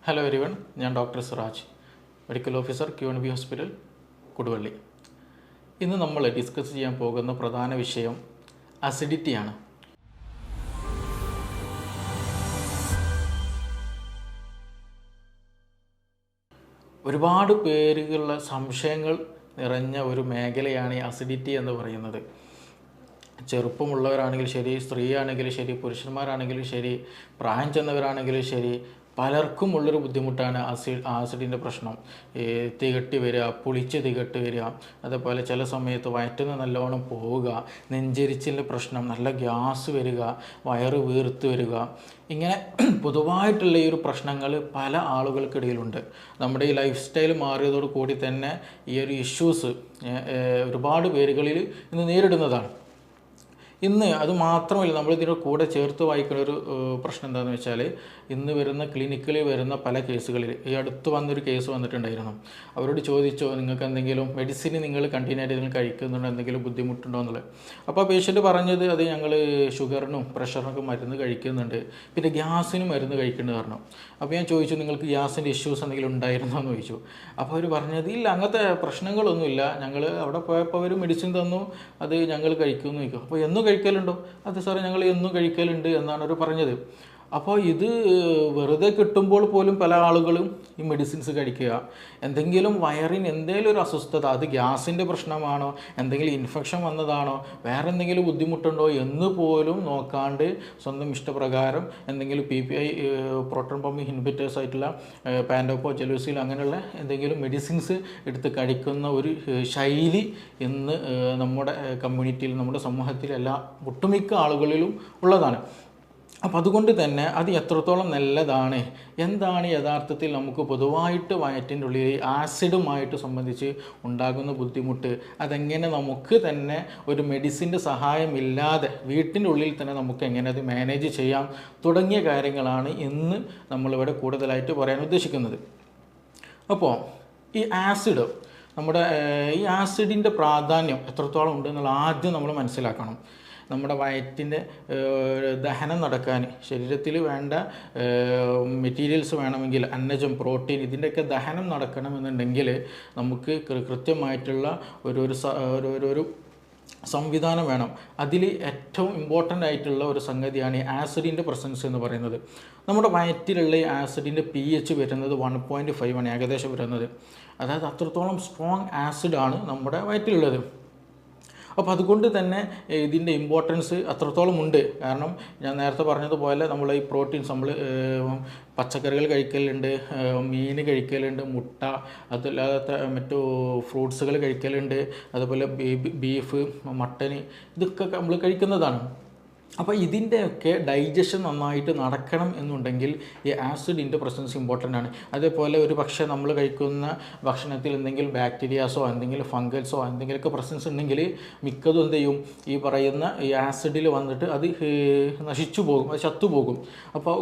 Hello everyone, ഞാൻ doctor Siraj, medical officer QNB hospital, Koduvally. ഇന്ന് നമ്മൾ ഡിസ്കസ് ചെയ്യാൻ പോകുന്ന പ്രധാന വിഷയം അസിഡിറ്റിയാണ്. ഒരുപാട് പേരുകളുടെ സംശയങ്ങൾ നിറഞ്ഞ ഒരു മേഖലയാണ് ഈ അസിഡിറ്റി എന്ന് പറയുന്നത്. ചെറുപ്പമുള്ളവരാണെങ്കിലും ശരി, സ്ത്രീ ആണെങ്കിലും ശരി, പുരുഷന്മാരാണെങ്കിലും ശരി, പ്രായം ചെന്നവരാണെങ്കിലും ശരി, പലർക്കും ഉള്ളൊരു ബുദ്ധിമുട്ടാണ് ആസിഡിൻ്റെ പ്രശ്നം. തികട്ടി വരിക, പുളിച്ച് തികട്ടി വരിക, അതേപോലെ ചില സമയത്ത് വയറ്റിന്ന് നല്ലോണം പോവുക, നെഞ്ചരിച്ചിൻ്റെ പ്രശ്നം, നല്ല ഗ്യാസ് വരിക, വയറ് വീർത്ത് വരിക, ഇങ്ങനെ പൊതുവായിട്ടുള്ള ഈ ഒരു പ്രശ്നങ്ങൾ പല ആളുകൾക്കിടയിലുണ്ട്. നമ്മുടെ ഈ ലൈഫ് സ്റ്റൈൽ മാറിയതോട് കൂടി തന്നെ ഈ ഒരു ഇഷ്യൂസ് ഒരുപാട് പേരുകളിൽ ഇന്ന് നേരിടുന്നതാണ്. ഇന്ന് അത് മാത്രമല്ല, നമ്മളിതിൻ്റെ കൂടെ ചേർത്ത് വായിക്കുന്ന ഒരു പ്രശ്നം എന്താണെന്ന് വെച്ചാൽ, ഇന്ന് വരുന്ന ക്ലിനിക്കിൽ വരുന്ന പല കേസുകളിൽ, ഈ അടുത്ത് വന്നൊരു കേസ് വന്നിട്ടുണ്ടായിരുന്നു. അവരോട് ചോദിച്ചോ, നിങ്ങൾക്ക് എന്തെങ്കിലും മെഡിസിൻ നിങ്ങൾ കണ്ടിന്യൂ ആയിട്ട് നിങ്ങൾ കഴിക്കുന്നുണ്ടോ, എന്തെങ്കിലും ബുദ്ധിമുട്ടുണ്ടോ എന്നുള്ളത്. അപ്പോൾ ആ പേഷ്യൻ്റ് പറഞ്ഞത്, അത് ഞങ്ങൾ ഷുഗറിനും പ്രഷറിനൊക്കെ മരുന്ന് കഴിക്കുന്നുണ്ട്, പിന്നെ ഗ്യാസിനും മരുന്ന് കഴിക്കേണ്ടത് പറഞ്ഞു. അപ്പോൾ ഞാൻ ചോദിച്ചു, നിങ്ങൾക്ക് ഗ്യാസിൻ്റെ ഇഷ്യൂസ് എന്തെങ്കിലും ഉണ്ടായിരുന്നോ എന്ന് ചോദിച്ചു. അപ്പോൾ അവർ പറഞ്ഞത്, ഇല്ല, അങ്ങനത്തെ പ്രശ്നങ്ങളൊന്നുമില്ല, ഞങ്ങൾ അവിടെ പോയപ്പോൾ അവർ മെഡിസിൻ തന്നു, അത് ഞങ്ങൾ കഴിക്കുമെന്ന് ചോദിക്കും. അപ്പോൾ എന്നും കഴിക്കലുണ്ടോ? അത് സാറേ, ഞങ്ങൾ എന്നും കഴിക്കലുണ്ട് എന്നാണ് അവർ പറഞ്ഞത്. അപ്പോൾ ഇത് വെറുതെ കിട്ടുമ്പോൾ പോലും പല ആളുകളും ഈ മെഡിസിൻസ് കഴിക്കുക. എന്തെങ്കിലും വയറിന് എന്തെങ്കിലും ഒരു അസ്വസ്ഥത, അത് ഗ്യാസിൻ്റെ പ്രശ്നമാണോ, എന്തെങ്കിലും ഇൻഫെക്ഷൻ വന്നതാണോ, വേറെ എന്തെങ്കിലും ബുദ്ധിമുട്ടുണ്ടോ എന്ന് പോലും നോക്കാണ്ട് സ്വന്തം ഇഷ്ടപ്രകാരം എന്തെങ്കിലും PPI പ്രോട്ടോൺ പമ്പ് ഇൻഹിബിറ്റേഴ്സ് ആയിട്ടുള്ള പാൻഡോപ്പോ, ജെലൂസിൽ അങ്ങനെയുള്ള എന്തെങ്കിലും മെഡിസിൻസ് എടുത്ത് കഴിക്കുന്ന ഒരു ശൈലി ഇന്ന് നമ്മുടെ കമ്മ്യൂണിറ്റിയിൽ, നമ്മുടെ സമൂഹത്തിൽ ഒട്ടുമിക്ക ആളുകളിലും ഉള്ളതാണ്. അപ്പോൾ അതുകൊണ്ട് തന്നെ അത് എത്രത്തോളം നല്ലതാണ്, എന്താണ് യഥാർത്ഥത്തിൽ നമുക്ക് പൊതുവായിട്ട് വയറ്റിൻ്റെ ഉള്ളിൽ ആസിഡുമായിട്ട് സംബന്ധിച്ച് ഉണ്ടാകുന്ന ബുദ്ധിമുട്ട്, അതെങ്ങനെ നമുക്ക് തന്നെ ഒരു മെഡിസിൻ്റെ സഹായമില്ലാതെ വീട്ടിൻ്റെ ഉള്ളിൽ തന്നെ നമുക്ക് എങ്ങനെ അത് മാനേജ് ചെയ്യാം തുടങ്ങിയ കാര്യങ്ങളാണ് ഇന്ന് നമ്മളിവിടെ കൂടുതലായിട്ട് പറയാൻ ഉദ്ദേശിക്കുന്നത്. അപ്പോൾ ഈ ആസിഡ്, നമ്മുടെ ഈ ആസിഡിൻ്റെ പ്രാധാന്യം എത്രത്തോളം ഉണ്ടെന്നുള്ള ആദ്യം നമ്മൾ മനസ്സിലാക്കണം. നമ്മുടെ വയറ്റിൻ്റെ ദഹനം നടക്കാൻ, ശരീരത്തിൽ വേണ്ട മെറ്റീരിയൽസ് വേണമെങ്കിൽ, അന്നജം, പ്രോട്ടീൻ, ഇതിൻ്റെയൊക്കെ ദഹനം നടക്കണമെന്നുണ്ടെങ്കിൽ നമുക്ക് കൃത്യമായിട്ടുള്ള ഒരു സംവിധാനം വേണം. അതിൽ ഏറ്റവും ഇമ്പോർട്ടൻ്റ് ആയിട്ടുള്ള ഒരു സംഗതിയാണ് ഈ ആസിഡിൻ്റെ പ്രസൻസ് എന്ന് പറയുന്നത്. നമ്മുടെ വയറ്റിലുള്ള ഈ ആസിഡിൻ്റെ pH വരുന്നത് 1.5 ആണ് ഏകദേശം വരുന്നത്. അതായത് അത്രത്തോളം സ്ട്രോങ് ആസിഡാണ് നമ്മുടെ വയറ്റിലുള്ളത്. അപ്പോൾ അതുകൊണ്ട് തന്നെ ഇതിൻ്റെ ഇമ്പോർട്ടൻസ് അത്രത്തോളം ഉണ്ട്. കാരണം ഞാൻ നേരത്തെ പറഞ്ഞതുപോലെ നമ്മൾ ഈ പ്രോട്ടീൻസ്, നമ്മൾ പച്ചക്കറികൾ കഴിക്കലുണ്ട്, മീൻ കഴിക്കലുണ്ട്, മുട്ട, അതല്ലാത്ത മറ്റു ഫ്രൂട്ട്സുകൾ കഴിക്കലുണ്ട്, അതുപോലെ ബീഫ്, മട്ടന്, ഇതൊക്കെ നമ്മൾ കഴിക്കുന്നതാണ്. അപ്പോൾ ഇതിൻ്റെയൊക്കെ ഡൈജഷൻ നന്നായിട്ട് നടക്കണം എന്നുണ്ടെങ്കിൽ ഈ ആസിഡിൻ്റെ പ്രസൻസ് ഇമ്പോർട്ടൻ്റ് ആണ്. അതേപോലെ ഒരു പക്ഷേ നമ്മൾ കഴിക്കുന്ന ഭക്ഷണത്തിൽ എന്തെങ്കിലും ബാക്ടീരിയാസോ എന്തെങ്കിലും ഫംഗൽസോ എന്തെങ്കിലുമൊക്കെ പ്രസൻസ് ഉണ്ടെങ്കിൽ മിക്കതും എന്ത് ചെയ്യും, ഈ പറയുന്ന ഈ ആസിഡിൽ വന്നിട്ട് അത് നശിച്ചു പോകും, അത് ചത്തുപോകും. അപ്പോൾ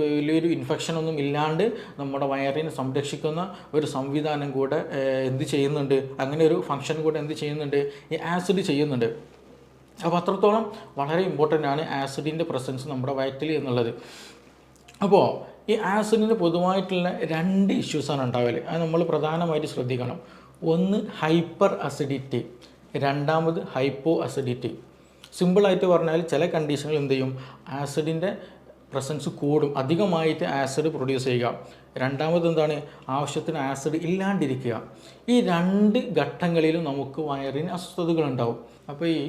വലിയൊരു ഇൻഫെക്ഷനൊന്നും ഇല്ലാണ്ട് നമ്മുടെ വയറിനെ സംരക്ഷിക്കുന്ന ഒരു സംവിധാനം കൂടെ എന്ത് ചെയ്യുന്നുണ്ട്, അങ്ങനെ ഒരു ഫംഗ്ഷൻ കൂടെ എന്ത് ചെയ്യുന്നുണ്ട്, ഈ ആസിഡ് ചെയ്യുന്നുണ്ട്. അപ്പോൾ അത്രത്തോളം വളരെ ഇമ്പോർട്ടൻ്റ് ആണ് ആസിഡിൻ്റെ പ്രസൻസ് നമ്മുടെ വയറ്റിൽ എന്നുള്ളത്. അപ്പോൾ ഈ ആസിഡിന് പൊതുവായിട്ടുള്ള 2 ഇഷ്യൂസാണ് ഉണ്ടാവല്. അത് നമ്മൾ പ്രധാനമായിട്ട് ശ്രദ്ധിക്കണം. ഒന്ന് ഹൈപ്പർ അസിഡിറ്റി, രണ്ടാമത് ഹൈപ്പോ അസിഡിറ്റി. സിമ്പിളായിട്ട് പറഞ്ഞാൽ ചില കണ്ടീഷനിൽ എന്ത് ചെയ്യും, ആസിഡിൻ്റെ പ്രസൻസ് കൂടും, അധികമായിട്ട് ആസിഡ് പ്രൊഡ്യൂസ് ചെയ്യുക. രണ്ടാമത് എന്താണ്, ആവശ്യത്തിന് ആസിഡ് ഇല്ലാണ്ടിരിക്കുക. ഈ 2 ഘട്ടങ്ങളിലും നമുക്ക് വയറിന് അസ്വസ്ഥതകളുണ്ടാവും. അപ്പോൾ ഈ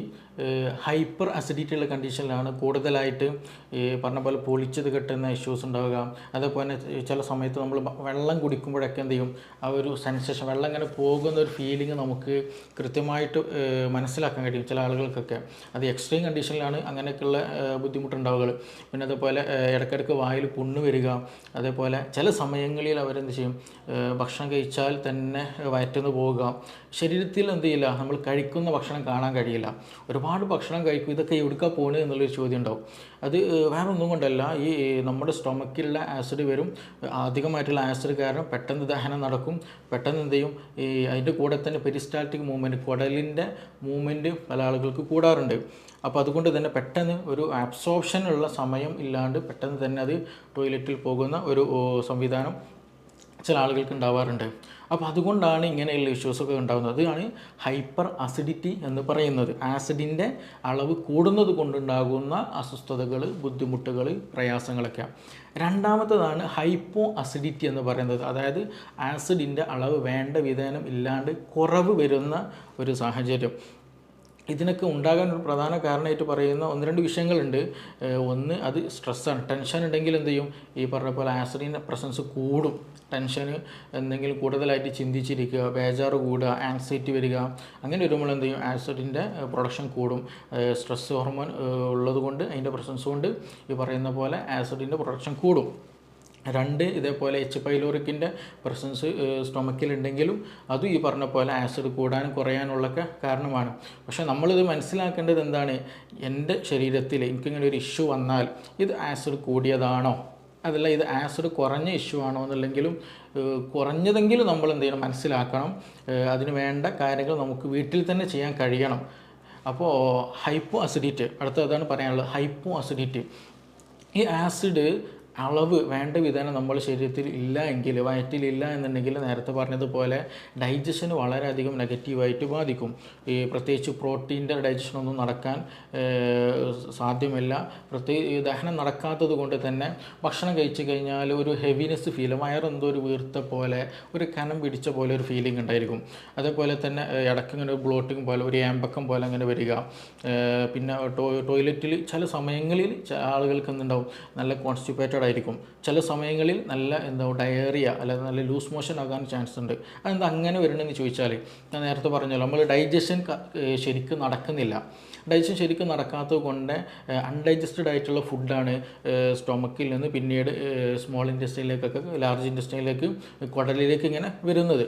ഹൈപ്പർ അസിഡിറ്റി ഉള്ള കണ്ടീഷനിലാണ് കൂടുതലായിട്ട് ഈ പറഞ്ഞ പോലെ പൊളിച്ചത് കെട്ടുന്ന ഇഷ്യൂസ് ഉണ്ടാവുക. അതേപോലെ ചില സമയത്ത് നമ്മൾ വെള്ളം കുടിക്കുമ്പോഴൊക്കെ എന്ത് ചെയ്യും, ആ ഒരു സെൻസേഷൻ, വെള്ളം ഇങ്ങനെ പോകുന്ന ഒരു ഫീലിംഗ് നമുക്ക് കൃത്യമായിട്ട് മനസ്സിലാക്കാൻ കഴിയും ചില ആളുകൾക്കൊക്കെ. അത് എക്സ്ട്രീം കണ്ടീഷനിലാണ് അങ്ങനെയൊക്കെയുള്ള ബുദ്ധിമുട്ടുണ്ടാവുക. പിന്നെ അതേപോലെ ഇടയ്ക്കിടയ്ക്ക് വായിൽ പുണ്ണ് വരിക. അതേപോലെ ചില സമയങ്ങളിൽ അവരെന്ത് ചെയ്യും, ഭക്ഷണം കഴിച്ചാൽ തന്നെ വയറ്റുന്ന് പോവുക. ശരീരത്തിൽ എന്ത് ചെയ്യില്ല, നമ്മൾ കഴിക്കുന്ന ഭക്ഷണം കാണാൻ കഴിയില്ല. ഒരുപാട് ഭക്ഷണം കഴിക്കും, ഇതൊക്കെ എവിടേക്കാണ് പോകുന്നത് എന്നുള്ളൊരു ചോദ്യം ഉണ്ടാവും. അത് വേറെ ഒന്നും കൊണ്ടല്ല, ഈ നമ്മുടെ സ്റ്റൊമക്കിലുള്ള ആസിഡ് വരും, അധികമായിട്ടുള്ള ആസിഡ് കാരണം പെട്ടെന്ന് ദഹനം നടക്കും. പെട്ടെന്ന് എന്ത് ചെയ്യും, ഈ അതിൻ്റെ കൂടെ തന്നെ പെരിസ്റ്റാൾട്ടിക് മൂവ്മെൻറ്റ്, കുടലിൻ്റെ മൂവ്മെൻറ്റ് പല ആളുകൾക്ക് കൂടാറുണ്ട്. അപ്പോൾ അതുകൊണ്ട് തന്നെ പെട്ടെന്ന് ഒരു അബ്സോർപ്ഷനുള്ള സമയം ഇല്ലാണ്ട് പെട്ടെന്ന് തന്നെ അത് ടോയ്ലറ്റിൽ പോകുന്ന ഒരു സംവിധാനം ചില ആളുകൾക്ക് ഉണ്ടാവാറുണ്ട്. അപ്പോൾ അതുകൊണ്ടാണ് ഇങ്ങനെയുള്ള ഇഷ്യൂസൊക്കെ ഉണ്ടാകുന്നത്. അതാണ് ഹൈപ്പർ അസിഡിറ്റി എന്ന് പറയുന്നത്. ആസിഡിൻ്റെ അളവ് കൂടുന്നത് കൊണ്ടുണ്ടാകുന്ന അസ്വസ്ഥതകൾ, ബുദ്ധിമുട്ടുകൾ, പ്രയാസങ്ങളൊക്കെ. രണ്ടാമത്തേതാണ് ഹൈപ്പോ അസിഡിറ്റി എന്ന് പറയുന്നത്. അതായത് ആസിഡിൻ്റെ അളവ് വേണ്ട വിധേനം ഇല്ലാണ്ട് കുറവ് വരുന്ന ഒരു സാഹചര്യം. ഇതിനൊക്കെ ഉണ്ടാകാൻ ഒരു പ്രധാന കാരണമായിട്ട് പറയുന്ന ഒന്ന് രണ്ട് വിഷയങ്ങളുണ്ട്. ഒന്ന് അത് സ്ട്രെസ്സാണ്. ടെൻഷൻ ഉണ്ടെങ്കിൽ എന്ത് ചെയ്യും, ഈ പറഞ്ഞ പോലെ ആസിഡിൻ്റെ പ്രസൻസ് കൂടും. ടെൻഷന് എന്തെങ്കിലും കൂടുതലായിട്ട് ചിന്തിച്ചിരിക്കുക, ബേജാറ് കൂടുക, ആൻസൈറ്റി വരിക, അങ്ങനെ വരുമ്പോൾ എന്ത് ചെയ്യും, ആസിഡിൻ്റെ പ്രൊഡക്ഷൻ കൂടും. സ്ട്രെസ് ഹോർമോൺ ഉള്ളത് കൊണ്ട്, അതിൻ്റെ പ്രസൻസ് കൊണ്ട് ഈ പറയുന്ന പോലെ ആസിഡിൻ്റെ പ്രൊഡക്ഷൻ കൂടും. രണ്ട്, ഇതേപോലെ എച്ച് പൈലോറിക്കിൻ്റെ പ്രസൻസ് സ്റ്റൊമക്കിലുണ്ടെങ്കിലും അതും ഈ പറഞ്ഞ പോലെ ആസിഡ് കൂടാനും കുറയാനുള്ളൊക്കെ കാരണമാണ്. പക്ഷേ നമ്മളിത് മനസ്സിലാക്കേണ്ടത് എന്താണ്, എൻ്റെ ശരീരത്തിൽ എനിക്കിങ്ങനെ ഒരു ഇഷ്യൂ വന്നാൽ ഇത് ആസിഡ് കൂടിയതാണോ, അതല്ല ഇത് ആസിഡ് കുറഞ്ഞ ഇഷ്യൂ ആണോ എന്നുള്ളെങ്കിലും കുറഞ്ഞതെങ്കിലും നമ്മൾ എന്ത് ചെയ്യണം, മനസ്സിലാക്കണം. അതിന് വേണ്ട കാര്യങ്ങൾ നമുക്ക് വീട്ടിൽ തന്നെ ചെയ്യാൻ കഴിയണം. അപ്പോൾ ഹൈപ്പോ അസിഡിറ്റി, അടുത്തതാണ് പറയാനുള്ളത്. ഹൈപ്പോ അസിഡിറ്റി, ഈ ആസിഡ് അളവ് വേണ്ട വിധേനം നമ്മുടെ ശരീരത്തിൽ ഇല്ല എങ്കിൽ, വയറ്റിലില്ല എന്നുണ്ടെങ്കിൽ നേരത്തെ പറഞ്ഞതുപോലെ ഡൈജഷന് വളരെയധികം നെഗറ്റീവായിട്ട് ബാധിക്കും. ഈ പ്രത്യേകിച്ച് പ്രോട്ടീൻ്റെ ഡൈജഷനൊന്നും നടക്കാൻ സാധ്യമല്ല. ദഹനം നടക്കാത്തത് കൊണ്ട് തന്നെ ഭക്ഷണം കഴിച്ചു കഴിഞ്ഞാൽ ഒരു ഹെവിനെസ് ഫീൽ, വയറെന്തോ ഒരു വീർത്ത പോലെ, ഒരു കനം പിടിച്ച പോലെ ഒരു ഫീലിംഗ് ഉണ്ടായിരിക്കും. അതേപോലെ തന്നെ ഇടയ്ക്കിങ്ങനെ ഒരു ബ്ലോട്ടിങ് പോലെ, ഒരു ഏമ്പക്കം പോലെ അങ്ങനെ വരിക. പിന്നെ ടോയ്ലറ്റിൽ ചില സമയങ്ങളിൽ ആളുകൾക്ക് എന്തുണ്ടാവും, നല്ല കോൺസ്റ്റിപ്പേറ്റഡ് ആയിരിക്കും. ചില സമയങ്ങളിൽ നല്ല ഡയറിയ അല്ലെങ്കിൽ നല്ല ലൂസ് മോഷൻ ആകാൻ ചാൻസ് ഉണ്ട്. അതെന്താ അങ്ങനെ വരണമെന്ന് ചോദിച്ചാൽ, ഞാൻ നേരത്തെ പറഞ്ഞല്ലോ, നമ്മൾ ഡൈജഷൻ ശരിക്കും നടക്കുന്നില്ല. ഡൈജഷൻ ശരിക്കും നടക്കാത്തത് കൊണ്ട് അൺഡൈജസ്റ്റഡ് ആയിട്ടുള്ള ഫുഡാണ് സ്റ്റൊമക്കിൽ നിന്ന് പിന്നീട് സ്മോൾ ഇൻറ്റെസ്റ്റൈനിലേക്കൊക്കെ, ലാർജ് ഇൻറ്റെസ്റ്റൈനിലേക്ക്, കുടലിലേക്ക് ഇങ്ങനെ വരുന്നത്.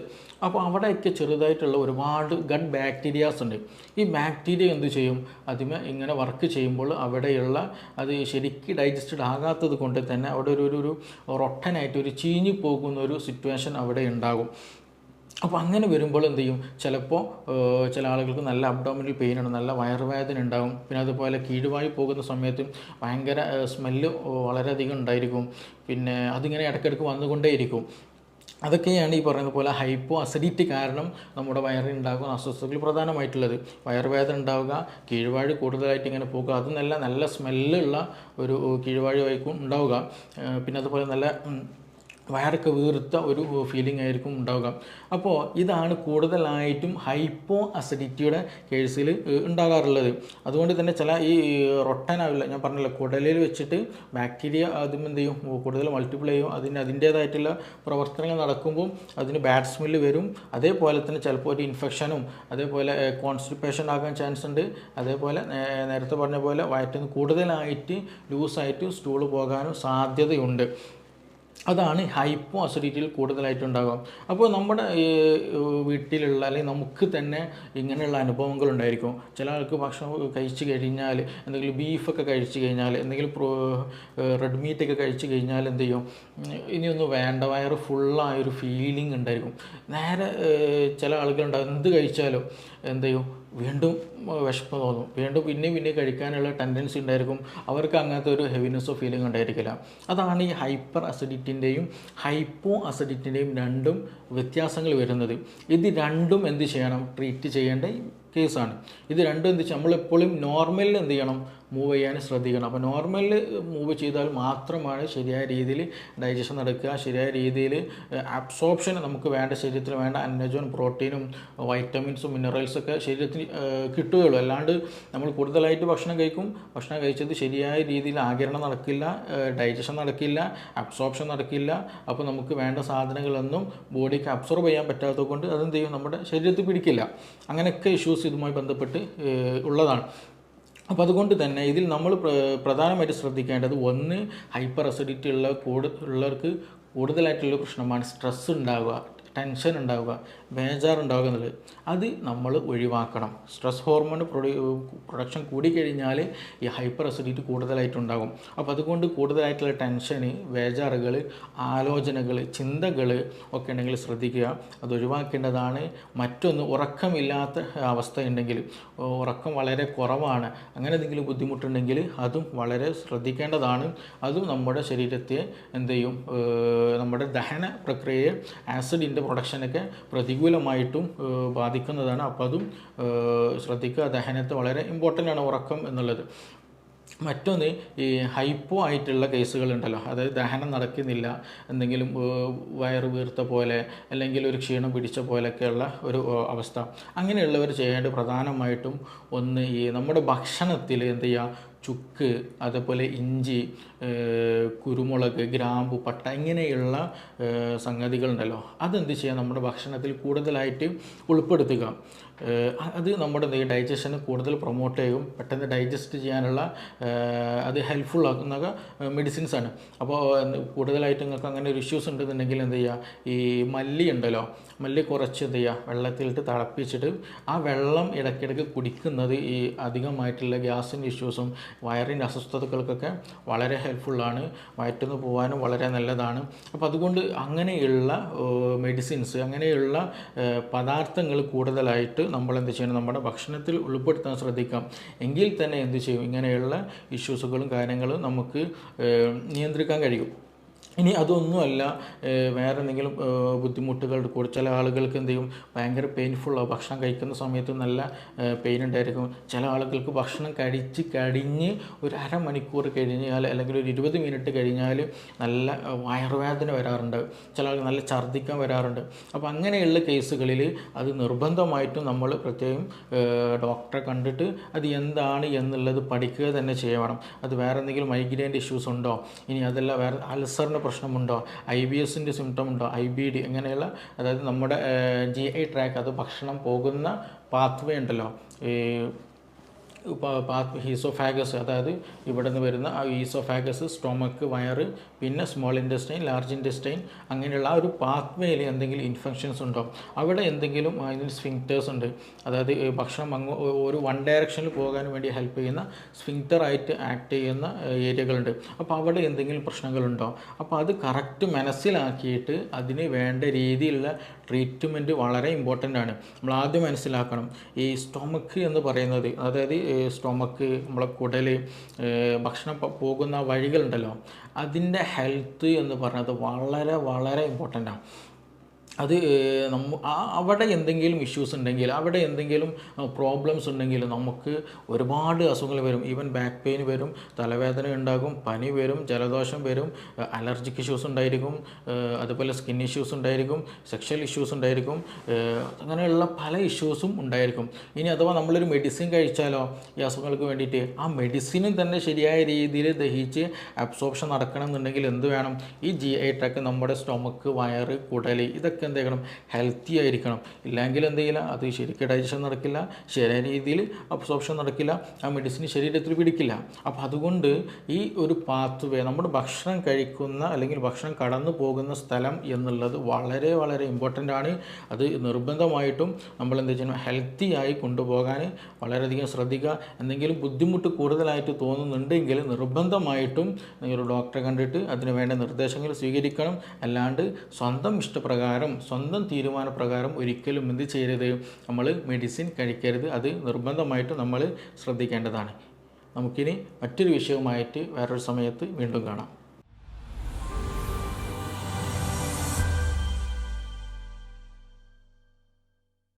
അപ്പോൾ അവിടെയൊക്കെ ചെറുതായിട്ടുള്ള ഒരുപാട് ഗട്ട് ബാക്ടീരിയാസ് ഉണ്ട്. ഈ ബാക്ടീരിയ എന്ത് ചെയ്യും, അതിമേ ഇങ്ങനെ വർക്ക് ചെയ്യുമ്പോൾ അവിടെയുള്ള അത് ശരിക്കും ഡൈജസ്റ്റഡ് ആകാത്തത് കൊണ്ട് തന്നെ അവിടെ ഒരു റൊട്ടനായിട്ട് ഒരു ചീഞ്ഞു പോകുന്ന ഒരു സിറ്റുവേഷൻ അവിടെ ഉണ്ടാകും. അപ്പോൾ അങ്ങനെ വരുമ്പോൾ എന്ത് ചെയ്യും, ചിലപ്പോൾ ചില ആളുകൾക്ക് നല്ല അബ്ഡോമിനൽ പെയിൻ ഉണ്ട്, നല്ല വയറുവേദന ഉണ്ടാകും. പിന്നെ അതുപോലെ കീഴുവായി പോകുന്ന സമയത്ത് ഭയങ്കര സ്മെല്ല് വളരെയധികം ഉണ്ടായിരിക്കും. പിന്നെ അതിങ്ങനെ ഇടയ്ക്കിടയ്ക്ക് വന്നുകൊണ്ടേയിരിക്കും. അതൊക്കെയാണ് ഈ പറയുന്ന പോലെ ഹൈപ്പോ അസിഡിറ്റി കാരണം നമ്മുടെ വയറിൽ ഉണ്ടാകുന്ന അസ്വസ്ഥതകൾ പ്രധാനമായിട്ടുള്ളത്. വയറുവേദന ഉണ്ടാവുക, കീഴ്വാഴ് കൂടുതലായിട്ട് ഇങ്ങനെ പോകുക, അത് നല്ല സ്മെല്ലുള്ള ഒരു കീഴ്വാഴ് ആയിരിക്കും ഉണ്ടാവുക. പിന്നെ അതുപോലെ നല്ല വയറൊക്കെ വീർത്ത ഒരു ഫീലിംഗ് ആയിരിക്കും ഉണ്ടാവുക. അപ്പോൾ ഇതാണ് കൂടുതലായിട്ടും ഹൈപ്പോ അസിഡിറ്റിയുടെ കേസിൽ ഉണ്ടാകാറുള്ളത്. അതുകൊണ്ട് തന്നെ ചില ഈ റൊട്ടനാവില്ല, ഞാൻ പറഞ്ഞല്ലോ, കുടലിൽ വെച്ചിട്ട് ബാക്ടീരിയ അതും എന്ത് ചെയ്യും, കൂടുതൽ മൾട്ടിപ്പിൾ ചെയ്യും. അതിൻ്റേതായിട്ടുള്ള പ്രവർത്തനങ്ങൾ നടക്കുമ്പോൾ അതിന് ബാഡ് സ്മെല്ല് വരും. അതേപോലെ തന്നെ ചിലപ്പോൾ ഒരു ഇൻഫെക്ഷനും അതേപോലെ കോൺസ്റ്റിപ്പേഷൻ ആകാൻ ചാൻസ് ഉണ്ട്. അതേപോലെ നേരത്തെ പറഞ്ഞ പോലെ വയറ്റിൽ നിന്ന് കൂടുതലായിട്ട് ലൂസായിട്ട് സ്റ്റൂള് പോകാനും സാധ്യതയുണ്ട്. അതാണ് ഹൈപ്പോ അസിഡിറ്റിയിൽ കൂടുതലായിട്ടുണ്ടാകും. അപ്പോൾ നമ്മുടെ വീട്ടിലുള്ള അല്ലെങ്കിൽ നമുക്ക് തന്നെ ഇങ്ങനെയുള്ള അനുഭവങ്ങൾ ഉണ്ടായിരിക്കും. ചില ആൾക്ക് ഭക്ഷണം കഴിച്ച് കഴിഞ്ഞാൽ, എന്തെങ്കിലും ബീഫൊക്കെ കഴിച്ച് കഴിഞ്ഞാൽ, എന്തെങ്കിലും റെഡ് മീറ്റൊക്കെ കഴിച്ച് കഴിഞ്ഞാൽ എന്ത് ചെയ്യും, ഇനിയൊന്നും വേണ്ട, വയറ് ഫുള്ളായൊരു ഫീലിംഗ് ഉണ്ടായിരിക്കും. നേരെ ചില ആളുകളുണ്ടാകും, എന്ത് കഴിച്ചാലും എന്ത് ചെയ്യും, വീണ്ടും വിശപ്പ് തോന്നും, വീണ്ടും പിന്നെ കഴിക്കാനുള്ള ടെൻഡൻസി ഉണ്ടായിരിക്കും. അവർക്ക് അങ്ങനത്തെ ഒരു ഹെവിനെസ്സോ ഫീലിംഗ് ഉണ്ടായിരിക്കില്ല. അതാണ് ഈ ഹൈപ്പർ അസിഡിറ്റിൻ്റെയും ഹൈപ്പോ അസിഡിറ്റിൻ്റെയും രണ്ടും വ്യത്യാസങ്ങൾ വരുന്നത്. ഇത് രണ്ടും എന്ത് ചെയ്യണം, ട്രീറ്റ് ചെയ്യേണ്ട കേസാണ്. ഇത് രണ്ടും എന്ത് വെച്ചാൽ നമ്മളെപ്പോഴും നോർമലിൽ എന്ത് ചെയ്യണം, മൂവ് ചെയ്യാൻ ശ്രദ്ധിക്കണം. അപ്പോൾ നോർമലിൽ മൂവ് ചെയ്താൽ മാത്രമാണ് ശരിയായ രീതിയിൽ ഡൈജഷൻ നടക്കുക, ശരിയായ രീതിയിൽ അബ്സോർപ്ഷൻ നമുക്ക് വേണ്ട, ശരീരത്തിന് വേണ്ട അന്നജവും പ്രോട്ടീനും വൈറ്റമിൻസും മിനറൽസൊക്കെ ശരീരത്തിന് കിട്ടുകയുള്ളൂ. അല്ലാണ്ട് നമ്മൾ കൂടുതലായിട്ട് ഭക്ഷണം കഴിക്കും, ഭക്ഷണം കഴിച്ചത് ശരിയായ രീതിയിൽ ആഗിരണം നടക്കില്ല, ഡൈജഷൻ നടക്കില്ല, അബ്സോർപ്ഷൻ നടക്കില്ല. അപ്പോൾ നമുക്ക് വേണ്ട സാധനങ്ങളൊന്നും ബോഡിക്ക് അബ്സോർബ് ചെയ്യാൻ പറ്റാത്തത് കൊണ്ട് അതെന്ത് ചെയ്യും, നമ്മുടെ ശരീരത്തിൽ പിടിക്കില്ല. അങ്ങനെയൊക്കെ ഇഷ്യൂസ് ഇതുമായി ബന്ധപ്പെട്ട് ഉള്ളതാണ്. അപ്പോൾ അതുകൊണ്ട് തന്നെ ഇതിൽ നമ്മൾ പ്രധാനമായിട്ട് ശ്രദ്ധിക്കേണ്ടത്, ഒന്ന്, ഹൈപ്പർ അസിഡിറ്റി ഉള്ളവർക്ക് കൂടുതലായിട്ടുള്ള പ്രശ്നമാണ് സ്ട്രെസ്സ് ഉണ്ടാവുക. ടെൻഷൻ ഉണ്ടാവുക, ബേജാറുണ്ടാവുക എന്നുള്ളത് അത് നമ്മൾ ഒഴിവാക്കണം. സ്ട്രെസ് ഹോർമോൺ പ്രൊഡക്ഷൻ കൂടിക്കഴിഞ്ഞാൽ ഈ ഹൈപ്പർ അസിഡിറ്റി കൂടുതലായിട്ടുണ്ടാകും. അപ്പോൾ അതുകൊണ്ട് കൂടുതലായിട്ടുള്ള ടെൻഷന്, ബേജാറുകൾ, ആലോചനകൾ, ചിന്തകൾ ഒക്കെ ഉണ്ടെങ്കിൽ ശ്രദ്ധിക്കുക, അത് ഒഴിവാക്കേണ്ടതാണ്. മറ്റൊന്ന്, ഉറക്കമില്ലാത്ത അവസ്ഥ ഉണ്ടെങ്കിൽ, ഉറക്കം വളരെ കുറവാണ്, അങ്ങനെ എന്തെങ്കിലും ബുദ്ധിമുട്ടുണ്ടെങ്കിൽ അതും വളരെ ശ്രദ്ധിക്കേണ്ടതാണ്. അതും നമ്മുടെ ശരീരത്തെ എന്ത് ചെയ്യും, നമ്മുടെ ദഹന പ്രക്രിയയെ, ആസിഡിൻ്റെ പ്രൊഡക്ഷനൊക്കെ പ്രതികൂലമായിട്ടും ബാധിക്കുന്നതാണ്. അപ്പോൾ അതും ശ്രദ്ധിക്കുക. ദഹനത്തെ വളരെ ഇമ്പോർട്ടൻ്റ് ആണ് ഉറക്കം എന്നുള്ളത്. മറ്റൊന്ന്, ഈ ഹൈപ്പോ ആയിട്ടുള്ള കേസുകളുണ്ടല്ലോ, അതായത് ദഹനം നടക്കുന്നില്ല, എന്തെങ്കിലും വയറ് വീർത്ത പോലെ അല്ലെങ്കിൽ ഒരു ക്ഷീണം പിടിച്ച പോലെയൊക്കെയുള്ള ഒരു അവസ്ഥ, അങ്ങനെയുള്ളവർ ചെയ്യേണ്ടത് പ്രധാനമായിട്ടും ഒന്ന്, ഈ നമ്മുടെ ഭക്ഷണത്തിൽ എന്ത് ചെയ്യുക, ചുക്ക്, അതേപോലെ ഇഞ്ചി, കുരുമുളക്, ഗ്രാമ്പു, പട്ട, ഇങ്ങനെയുള്ള സംഗതികളുണ്ടല്ലോ, അതെന്ത് ചെയ്യുക, നമ്മുടെ ഭക്ഷണത്തിൽ കൂടുതലായിട്ട് ഉൾപ്പെടുത്തുക. അത് നമ്മുടെ ഡൈജഷന് കൂടുതൽ പ്രൊമോട്ട് ചെയ്യും, പെട്ടെന്ന് ഡൈജസ്റ്റ് ചെയ്യാനുള്ള അത് ഹെൽപ്ഫുൾ ആക്കുന്ന മെഡിസിൻസാണ്. അപ്പോൾ കൂടുതലായിട്ട് നിങ്ങൾക്ക് അങ്ങനെ ഒരു ഇഷ്യൂസ് ഉണ്ടെന്നുണ്ടെങ്കിൽ എന്ത് ചെയ്യുക, ഈ മല്ലി ഉണ്ടല്ലോ, മല്ലി കുറച്ച് എന്ത് ചെയ്യുക, വെള്ളത്തിലിട്ട് തിളപ്പിച്ചിട്ട് ആ വെള്ളം ഇടയ്ക്കിടയ്ക്ക് കുടിക്കുന്നത് ഈ അധികമായിട്ടുള്ള ഗ്യാസിൻ്റെ ഇഷ്യൂസും വയറിൻ്റെ അസ്വസ്ഥതകൾക്കൊക്കെ വളരെ ഹെൽപ്ഫുള്ളാണ്, വയറ്റിന്ന് പോകാനും വളരെ നല്ലതാണ്. അപ്പോൾ അതുകൊണ്ട് അങ്ങനെയുള്ള മെഡിസിൻസ്, അങ്ങനെയുള്ള പദാർത്ഥങ്ങൾ കൂടുതലായിട്ട് നമ്മൾ എന്ത് ചെയ്യണം, നമ്മുടെ ഭക്ഷണത്തിൽ ഉൾപ്പെടുത്താൻ ശ്രദ്ധിക്കാം. എങ്കിൽ തന്നെ എന്ത് ചെയ്യും, ഇങ്ങനെയുള്ള ഇഷ്യൂസുകളും കാര്യങ്ങളും നമുക്ക് നിയന്ത്രിക്കാൻ കഴിയും. ഇനി അതൊന്നുമല്ല, വേറെ എന്തെങ്കിലും ബുദ്ധിമുട്ടുകൾ കൂടി, ചില ആളുകൾക്ക് എന്ത് ചെയ്യും, ഭയങ്കര പെയിൻഫുള്ളാണ്, ഭക്ഷണം കഴിക്കുന്ന സമയത്ത് നല്ല പെയിൻ ഉണ്ടായിരിക്കും. ചില ആളുകൾക്ക് ഭക്ഷണം കഴിച്ച് കഴിഞ്ഞ് ഒരു അരമണിക്കൂർ കഴിഞ്ഞാൽ അല്ലെങ്കിൽ ഒരു 20 മിനിറ്റ് കഴിഞ്ഞാൽ നല്ല വയറുവേദന വരാറുണ്ട്, ചില ആൾക്ക് നല്ല ഛർദ്ദിക്കാൻ വരാറുണ്ട്. അപ്പോൾ അങ്ങനെയുള്ള കേസുകളിൽ അത് നിർബന്ധമായിട്ടും നമ്മൾ പ്രത്യേകം ഡോക്ടറെ കണ്ടിട്ട് അത് എന്താണ് എന്നുള്ളത് പഠിക്കുക തന്നെ ചെയ്യണം. അത് വേറെ എന്തെങ്കിലും മൈഗ്രെയിൻ്റെ ഇഷ്യൂസ് ഉണ്ടോ, ഇനി അതല്ല വേറെ അൾസറിൻ്റെ പ്രശ്നമുണ്ടോ, IBSൻ്റെ സിംറ്റം ഉണ്ടോ, IBD, ഇങ്ങനെയുള്ള, അതായത് നമ്മുടെ GI ട്രാക്ക്, അത് ഭക്ഷണം പോകുന്ന പാത്വേ ഉണ്ടല്ലോ, ഈ ഈസോഫാഗസ്, അതായത് ഇവിടെ നിന്ന് വരുന്ന ആ ഈസോഫാഗസ്, സ്റ്റൊമക്ക്, വയറ്, പിന്നെ സ്മോൾ ഇൻറ്റസ്റ്റൈൻ, ലാർജ് ഇൻറ്റസ്റ്റൈൻ, അങ്ങനെയുള്ള ആ ഒരു പാത്വേയിൽ എന്തെങ്കിലും ഇൻഫെക്ഷൻസ് ഉണ്ടോ, അവിടെ എന്തെങ്കിലും അതിന് സ്ഫിങ്ക്റ്റേഴ്സ് ഉണ്ട്, അതായത് ഭക്ഷണം ഒരു വൺ ഡയറക്ഷനിൽ പോകാൻ വേണ്ടി ഹെൽപ്പ് ചെയ്യുന്ന സ്ഫിങ്ക്റ്ററായിട്ട് ആക്ട് ചെയ്യുന്ന ഏരിയകളുണ്ട്. അപ്പോൾ അവിടെ എന്തെങ്കിലും പ്രശ്നങ്ങളുണ്ടോ, അപ്പോൾ അത് കറക്റ്റ് മനസ്സിലാക്കിയിട്ട് അതിന് വേണ്ട രീതിയിലുള്ള ട്രീറ്റ്മെൻറ്റ് വളരെ ഇമ്പോർട്ടൻ്റ് ആണ്. നമ്മൾ ആദ്യം മനസ്സിലാക്കണം, ഈ സ്റ്റൊമക്ക് എന്ന് പറയുന്നത്, അതായത് സ്റ്റൊമക്ക്, നമ്മളെ കുടൽ, ഭക്ഷണം പോകുന്ന വഴികളുണ്ടല്ലോ, അതിൻ്റെ ഹെൽത്ത് എന്ന് പറയുന്നത് വളരെ വളരെ ഇമ്പോർട്ടൻ്റാണ്. അത് അവിടെ എന്തെങ്കിലും ഇഷ്യൂസ് ഉണ്ടെങ്കിൽ, അവിടെ എന്തെങ്കിലും പ്രോബ്ലംസ് ഉണ്ടെങ്കിൽ നമുക്ക് ഒരുപാട് അസുഖങ്ങൾ വരും. ഈവൻ ബാക്ക് പെയിൻ വരും, തലവേദന ഉണ്ടാകും, പനി വരും, ജലദോഷം വരും, അലർജിക് ഇഷ്യൂസ് ഉണ്ടായിരിക്കും, അതുപോലെ സ്കിൻ ഇഷ്യൂസ് ഉണ്ടായിരിക്കും, സെക്ഷൽ ഇഷ്യൂസ് ഉണ്ടായിരിക്കും, അങ്ങനെയുള്ള പല ഇഷ്യൂസും ഉണ്ടായിരിക്കും. ഇനി അഥവാ നമ്മളൊരു മെഡിസിൻ കഴിച്ചാലോ ഈ അസുഖങ്ങൾക്ക് വേണ്ടിയിട്ട്, ആ മെഡിസിനും തന്നെ ശരിയായ രീതിയിൽ ദഹിച്ച് അബ്സോർപ്ഷൻ നടക്കണം എന്നുണ്ടെങ്കിൽ എന്ത് വേണം, ഈ GI ട്രാക്ക്, നമ്മുടെ സ്റ്റൊമക്ക്, വയറ്, കുടൽ, ഇതൊക്കെ എന്ത് ചെയ്യണം, ഹെൽത്തി ആയിരിക്കണം. ഇല്ലെങ്കിൽ എന്ത് ചെയ്യില്ല, അത് ശരിക്കും ഡൈജഷൻ നടക്കില്ല, ശരിയായ രീതിയിൽ അബ്സോർപ്ഷൻ നടക്കില്ല, ആ മെഡിസിൻ ശരീരത്തിൽ പിടിക്കില്ല. അപ്പോൾ അതുകൊണ്ട് ഈ ഒരു പാത്വേ, നമ്മുടെ ഭക്ഷണം കഴിക്കുന്ന അല്ലെങ്കിൽ ഭക്ഷണം കടന്നു പോകുന്ന സ്ഥലം എന്നുള്ളത് വളരെ വളരെ ഇമ്പോർട്ടൻ്റ് ആണ്. അത് നിർബന്ധമായിട്ടും നമ്മൾ എന്ത് ചെയ്യണം, ഹെൽത്തി ആയി കൊണ്ടുപോകാൻ വളരെയധികം ശ്രദ്ധിക്കുക. എന്തെങ്കിലും ബുദ്ധിമുട്ട് കൂടുതലായിട്ട് തോന്നുന്നുണ്ടെങ്കിൽ നിർബന്ധമായിട്ടും നിങ്ങൾ ഡോക്ടറെ കണ്ടിട്ട് അതിന് വേണ്ട നിർദ്ദേശങ്ങൾ സ്വീകരിക്കണം. അല്ലാണ്ട് സ്വന്തം ഇഷ്ടപ്രകാരം, സ്വന്തം തീരുമാനപ്രകാരം ഒരിക്കലും എന്ത് ചെയ്യരുത്, നമ്മൾ മെഡിസിൻ കഴിക്കരുത്. അത് നിർബന്ധമായിട്ട് നമ്മൾ ശ്രദ്ധിക്കേണ്ടതാണ്. നമുക്കിനി മറ്റൊരു വിഷയവുമായിട്ട് വേറൊരു സമയത്ത് വീണ്ടും കാണാം.